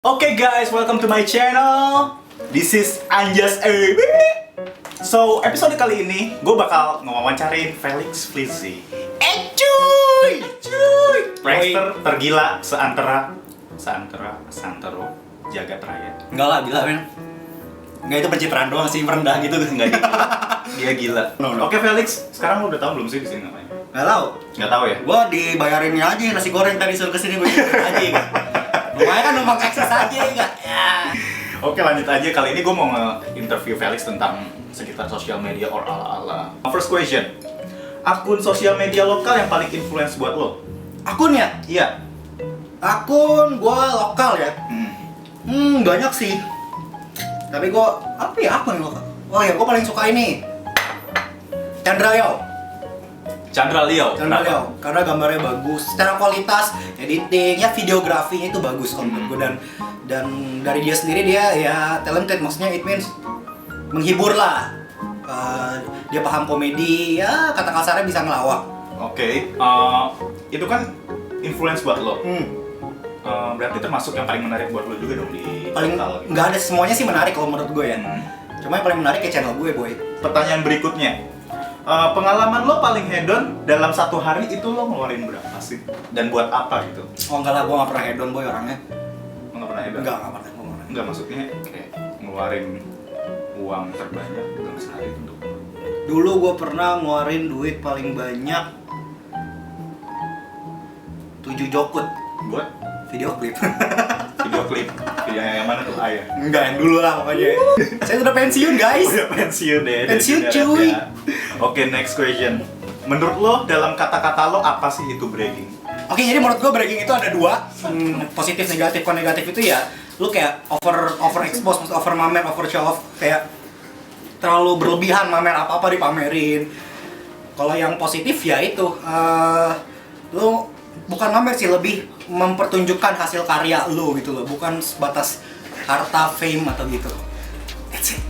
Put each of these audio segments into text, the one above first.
Okay guys, welcome to my channel. This is Anjas AB. So, episode kali ini gue bakal ngewawancarin Felix Flizzy. Cuy! Prankster tergila seantero jagat raya. Enggak lah, gila men. Enggak, itu pencitraan doang sih, merendah gitu. Enggak gitu. Dia gila. No. Oke Felix, sekarang lu udah tahu belum sih di sini ngapain? Enggak tahu. Nggak tahu ya? Gua dibayarinnya aja nasi goreng tadi suruh kesini gue aja kan. Lumayan kan numpang eksis aja enggak? Ya. Oke, lanjut aja. Kali ini gue mau nge-interview Felix tentang sekitar sosial media or ala-ala. First question. Akun sosial media lokal yang paling influence buat lo? Akunnya? Iya. Akun gua lokal ya. Banyak sih. Tapi gua apa ya akun lokal? Oh ya, gua paling suka ini. Chandra Leo. Kenapa? Karena gambarnya bagus, secara kualitas editing, ya videografinya itu bagus kalau menurut gue, dan dari dia sendiri dia ya talented, maksudnya it means menghibur lah. Dia paham komedi, ya kata kasarnya bisa ngelawak. Oke, itu kan influence buat lo. Berarti termasuk yang paling menarik buat lo juga dong di Paling lokal. nggak ada, semuanya sih menarik kalau menurut gue ya. Cuma yang paling menarik ya channel gue, boy. Pertanyaan berikutnya. Pengalaman lo paling hedon dalam satu hari itu lo ngeluarin berapa sih? Dan buat apa gitu? Oh enggak lah, gue nggak pernah hedon boy orangnya. Lo nggak pernah hedon? Enggak pernah. Enggak, maksudnya kayak ngeluarin uang terbanyak dalam sehari itu untuk apa? Dulu gue pernah ngeluarin duit paling banyak 7 jokut Buat video klip. video klip. Video yang mana tuh? Ayah. Enggak, yang dulu lah pokoknya. Saya udah pensiun guys. Udah pensiun deh. Pensiun, dari cuy. dunia rap ya. Oke, next question. Menurut lo, dalam kata-kata lo apa sih itu bragging? Oke, jadi menurut gue bragging itu ada dua, positif negatif. Kalau negatif itu ya lu kayak over expose, over mamer, over show off, kayak terlalu berlebihan mamer apa-apa dipamerin. Kalau yang positif ya itu lu bukan mamer sih, lebih mempertunjukkan hasil karya lu gitu loh, bukan sebatas harta, fame atau gitu. That's it.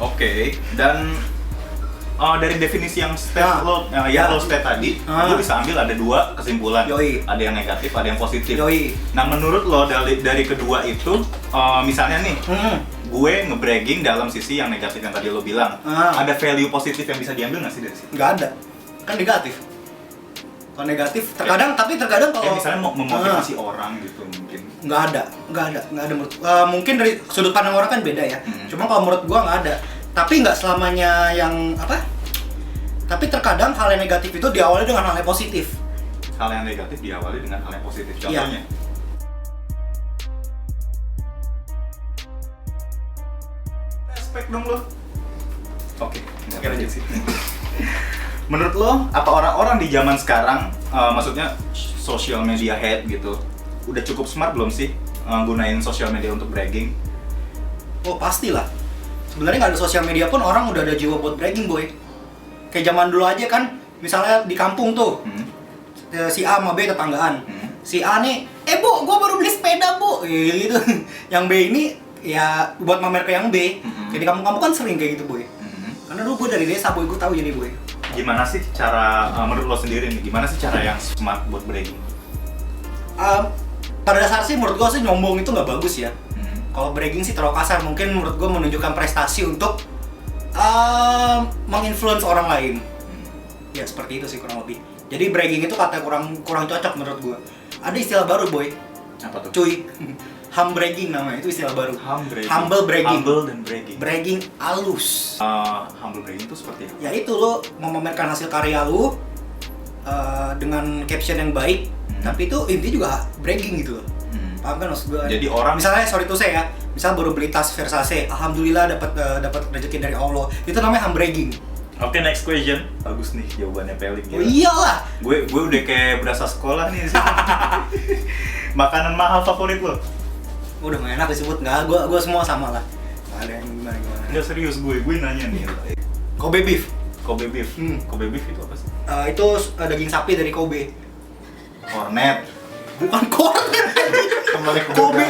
Oke, dan dari definisi yang lo state tadi, lo bisa ambil ada dua kesimpulan. Yoi. Ada yang negatif, ada yang positif. Yoi. Nah, menurut lo dari kedua itu, misalnya nih, gue nge-bragging dalam sisi yang negatif yang tadi lo bilang, ada value positif yang bisa diambil nggak sih dari situ? Nggak ada, kan negatif. Kalau negatif terkadang, tapi terkadang kalau misalnya mau memotivasi orang gitu mungkin. nggak ada menurut mungkin dari sudut pandang orang kan beda ya. Cuma kalau menurut gua nggak ada, tapi nggak selamanya yang apa, tapi terkadang hal yang negatif itu diawali dengan hal yang positif. Hal yang negatif diawali dengan hal yang positif, contohnya? Respect dong lo. Oke, lanjut sih. Menurut lo, apa orang-orang di zaman sekarang, maksudnya social media head gitu, udah cukup smart belum sih gunain social media untuk bragging? Oh pastilah. Sebenarnya nggak ada sosial media pun orang udah ada jiwa buat bragging, boy. Kayak zaman dulu aja kan, misalnya di kampung tuh, si A sama B tetanggaan. Si A nih, bu, gua baru beli sepeda bu, gitu. Yang B ini ya buat mamer ke yang B. Kayak di kampung-kampung kan sering kayak gitu, boy. Karena dulu gua dari desa, boy, gua tahu jadi, boy. Gimana sih cara, menurut lo sendiri nih, gimana sih cara yang smart buat bragging? Pada dasar sih menurut gua sih nyombong itu nggak bagus ya. Kalau bragging sih terlalu kasar, mungkin menurut gua menunjukkan prestasi untuk menginfluence orang lain. Ya seperti itu sih kurang lebih. Jadi bragging itu kata kurang cocok menurut gua. Ada istilah baru, boy. Apa tuh? Cuy. Humbragging namanya, itu istilah baru. Humble bragging. Humble dan bragging. Bragging alus. Humble bragging itu seperti apa? Ya itu lo memamerkan hasil karya lo dengan caption yang baik, tapi itu intinya juga bragging gitu loh. Paham kan maksud gue? Jadi orang misalnya sorry to say ya, misal baru beli tas Versace, alhamdulillah dapat rezeki dari Allah, itu namanya humbragging. Oke, next question. Bagus nih jawabannya Felix. Oh iyalah. Gue udah kayak berasa sekolah nih. Makanan mahal favorit lo? Udah gak enak disebut, nggak, gue semua sama lah. Nggak ada yang gimana. Nggak serius, gue nanya nih. Kobe beef. Kobe beef. Kobe beef itu apa sih? Itu daging sapi dari Kobe. Kornet. Bukan kornet. Temennya Kobe.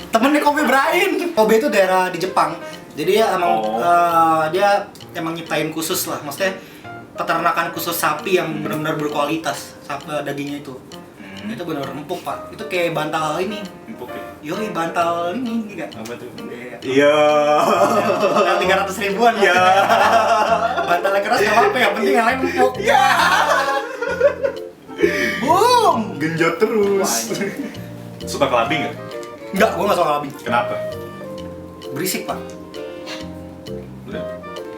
Temennya Kobe Bryant. Kobe itu daerah di Jepang. Jadi dia emang dia emang nyiptain khusus lah. Maksudnya peternakan khusus sapi yang benar-benar berkualitas dagingnya itu. Itu benar empuk pak, itu kayak bantal ini. Empuk ya? Yoi, bantal ini enggak? Apa tuh? Iya. Iya. Bantal 300 ribuan ya. Bantalnya keras nggak apa-apa, yang penting yang lain empuk. Ya. Boom. Genjot terus. Wah, Suka clubbing nggak? Enggak, gua nggak suka labing. Kenapa? Berisik pak. Udah.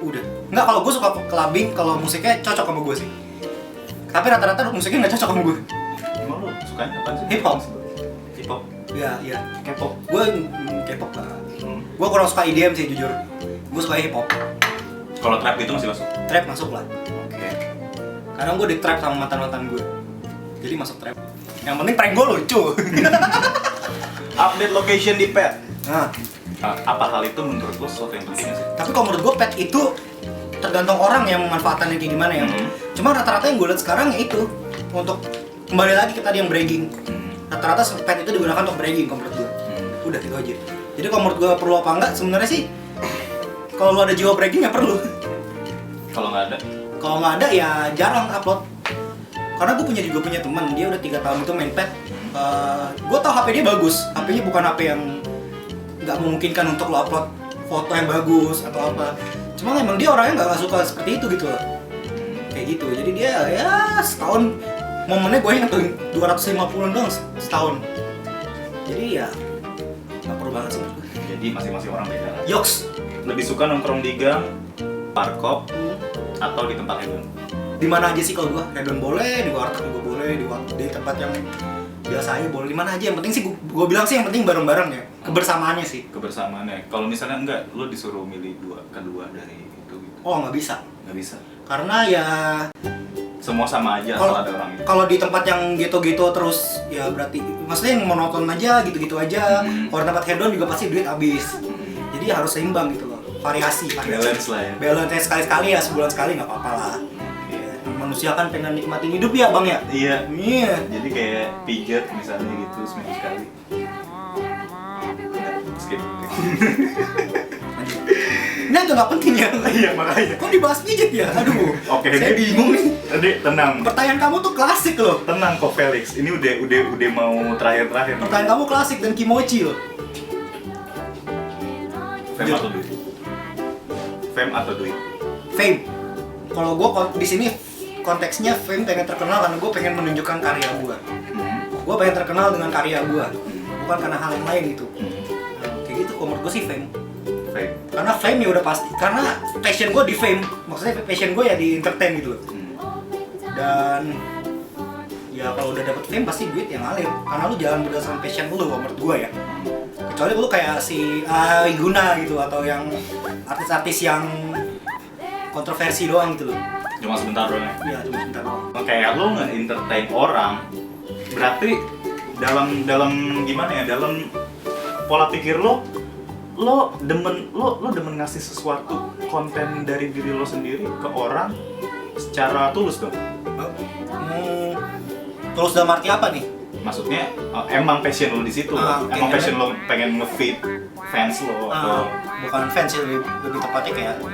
Udah. Enggak, kalau gue suka clubbing kalau musiknya cocok sama gue sih. Tapi rata-rata musiknya nggak cocok sama gue. Emang lu sukanya apa sih? Hip hop. Hip hop. Iya, iya. K-pop. Gue K-pop lah. Hmm. Gue kurang suka EDM sih jujur. Gue suka hip hop. Kalau trap itu masih masuk. Trap masuk lah. Oke. Kadang gue di trap sama mantan-mantan gue. Jadi masuk trap. Yang penting prank gue lucu. Update location di pet. Nah, Apa hal itu menurut lo sesuatu yang penting sih? tapi kalau menurut gue pet itu tergantung orang yang memanfaatkannya kayak gimana ya. Cuma rata-rata yang gue lihat sekarang ya itu untuk kembali lagi ke tadi yang bragging. Rata-rata pet itu digunakan untuk bragging kalau menurut gue. Udah gitu aja. Jadi kalau menurut gue perlu apa enggak sebenarnya sih kalau lu ada jiwa bragging ya perlu. Kalau nggak ada. Kalau nggak ada ya jarang upload. Karena gue juga punya teman, dia udah 3 tahun itu main pet. Gue tau HP dia bagus, HP-nya bukan HP yang nggak memungkinkan untuk lo upload foto yang bagus atau apa. Cuma emang dia orangnya nggak suka seperti itu gitu loh. Kayak gitu, jadi dia ya setahun momennya gue inget tuh 250 doang setahun. Jadi ya nggak perlu banget sih menurut gue. Jadi masing-masing orang beda lah. Yoks, Lebih suka nongkrong di gang, parkop, atau di tempat hedon? di mana aja sih kalau gue? Hedon boleh, di warteg juga boleh, di tempat yang biasa aja boleh, di mana aja. Yang penting sih gue bilang sih yang penting bareng-bareng ya, kebersamaannya sih. Kebersamaannya. Kalau misalnya enggak, lo disuruh milih kedua dari itu gitu. Oh nggak bisa, Nggak bisa. karena ya Semua sama aja asal ada orang itu. kalau di tempat yang gitu-gitu terus ya berarti maksudnya yang monoton aja gitu-gitu aja. Kalau tempat hedon juga pasti duit habis. Jadi harus seimbang gitu loh, variasi. Balance lah ya. Balance sekali-sekali ya, sebulan sekali nggak apa-apa lah. Ya, manusia kan pengen nikmatin hidup ya bang ya. Iya. Iya. Jadi kayak pijat misalnya gitu seminggu sekali. Nggak, skip. Nah itu nggak penting ya. Iya makanya. Kok dibahas pijit ya? Aduh. Oke, Saya ini- bingung nih. Tadi tenang. Pertanyaan kamu tuh klasik loh. Tenang kok Felix. Ini udah mau terakhir. Pertanyaan kamu klasik dan kimochi loh. Fame atau duit? Fame atau duit? Fame. Kalau gue di sini konteksnya fame pengen terkenal karena gue pengen menunjukkan karya gue. Gue pengen terkenal dengan karya gue, bukan karena hal yang lain gitu. Nah, kayak gitu, kalau menurut gue sih fame. Fame. Karena fame ya udah pasti. Karena passion gue di fame, maksudnya passion gue ya di entertain gitu loh. Dan ya kalau udah dapet fame pasti duit yang ngalir. Karena lu jalan berdasarkan passion lu, kalau menurut gue ya. Kecuali lu kayak si Iguna gitu atau yang artis-artis yang kontroversi doang gitu loh. Cuma sebentar doang ya? Iya, cuma bentar doang. Kayak lo nge-entertain orang, berarti dalam gimana ya, dalam pola pikir lo demen ngasih sesuatu konten dari diri lo sendiri ke orang secara tulus dong. Terus dalam arti apa nih? Maksudnya emang passion lo di situ, Oke. emang passion lo pengen nge-feed fans lo atau Bukan fans sih, lebih tepatnya kayak gue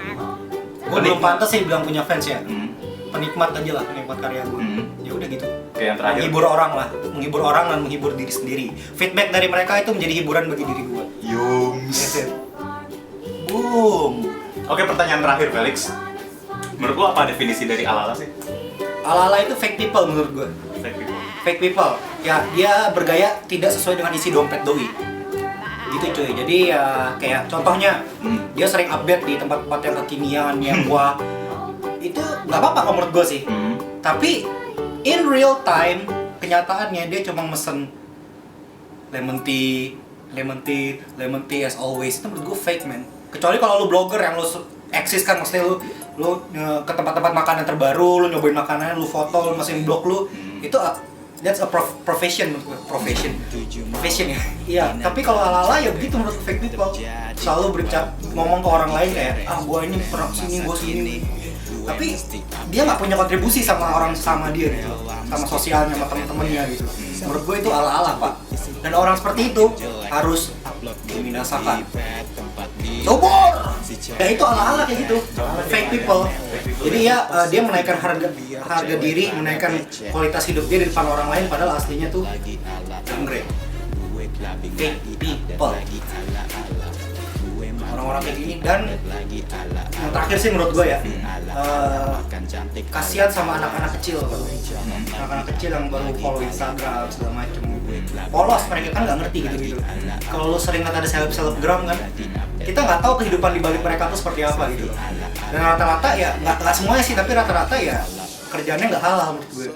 belum Penikmat. pantas sih bilang punya fans ya. Hmm, Penikmat aja lah, penikmat karya gue. Ya udah gitu. kayak yang terakhir. Menghibur orang lah, menghibur orang dan menghibur diri sendiri. Feedback dari mereka itu menjadi hiburan bagi diri gue. Yums. That's it. Boom. Oke, pertanyaan terakhir Felix. Menurut lo apa definisi dari ala-ala sih? Ala-ala itu fake people menurut gue. Fake people. Fake people. Ya, dia bergaya tidak sesuai dengan isi dompet doi. Gitu cuy. Jadi ya kayak contohnya dia sering update di tempat-tempat yang kekinian yang wah. Itu nggak apa-apa kalau menurut gue sih. Tapi in real time kenyataannya dia cuma mesen lemon tea as always. Itu menurut gue fake man. Kecuali kalau lu blogger yang lu eksis kan, maksudnya lu ke tempat-tempat makanan terbaru, lu nyobain makanan, lu foto, lu masukin blog lu, itu that's a profession menurut gue. Profession ya. Iya, tapi kalau ala-ala ya begitu menurut fake people. Selalu berbicara ngomong ke orang lain kayak gua ini pernah sini, gua sini. Tapi dia nggak punya kontribusi sama orang sama dia gitu, sama sosialnya, sama teman-temannya gitu. Menurut gue itu ala-ala pak. Dan orang seperti itu harus dibinasakan. subur. Ya itu ala-ala kayak gitu, fake people. Jadi ya dia menaikkan harga diri, menaikkan kualitas hidup dia di depan orang lain, padahal aslinya tuh jangkrik. Fake people. Orang-orang kayak gini. Dan yang terakhir sih menurut gue ya, kasihan sama anak-anak kecil. Anak-anak kecil yang baru follow Instagram segala macem, polos, mereka kan nggak ngerti gitu. Kalau lu sering lihat ada selebgram kan, kita nggak tahu kehidupan di balik mereka tuh seperti apa gitu. Dan rata-rata ya nggak semuanya sih, tapi rata-rata ya kerjaannya nggak halal menurut gue.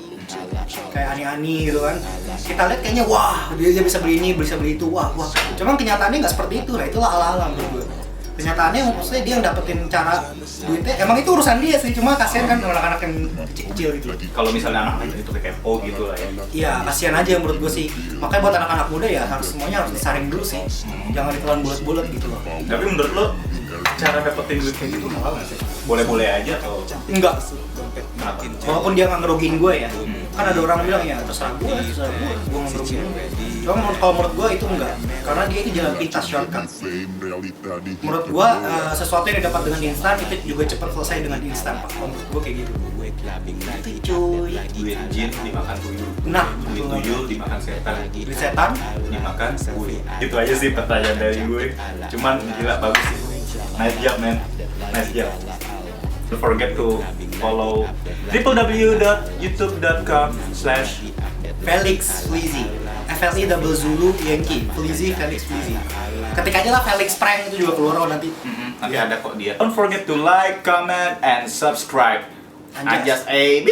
Kayak ani-ani gitu kan, kita lihat kayaknya wah dia bisa beli ini, bisa beli itu, wah. Cuman kenyataannya nggak seperti itu, lah itulah ala-ala menurut gue. Kenyataannya maksudnya dia dapetin cara duitnya, emang itu urusan dia sih, cuma kasihan kan anak-anak yang kecil gitu. Kalau misalnya anak itu kepo gitu lah ya. Iya, kasihan aja menurut gue sih. Makanya buat anak-anak muda ya semuanya harus disaring dulu sih. Jangan ditelan bulat-bulat gitu loh. Tapi menurut lo cara dapetin duit kayak gitu halal nggak sih? Boleh-boleh aja atau Enggak. kenapa? Walaupun dia nggak ngerugiin gue ya. Kan ada orang bilang ya terserah gue nggak ngerugiin. Cuma kalau menurut gue itu enggak. Karena dia itu jalan pintas, shortcut. Menurut gue sesuatu yang didapat dengan instan itu juga cepat selesai dengan instan, Pak. Menurut gue kayak gitu. Itu cuy. Duit jin dimakan tuyul. Nah, Duit tuyul dimakan setan. Duit setan Dimakan bui. Itu aja sih pertanyaan dari gue. Cuman gila bagus sih. Nice job man. Nice job. Don't forget to follow Felix Fleazy. FLI double Zulu Yankee. Fleazy Felix Fleazy. Ketik aja lah Felix Prank, itu juga keluar nanti. Nanti ada kok dia. Don't forget to like, comment, and subscribe. Anjas. Anjas AB.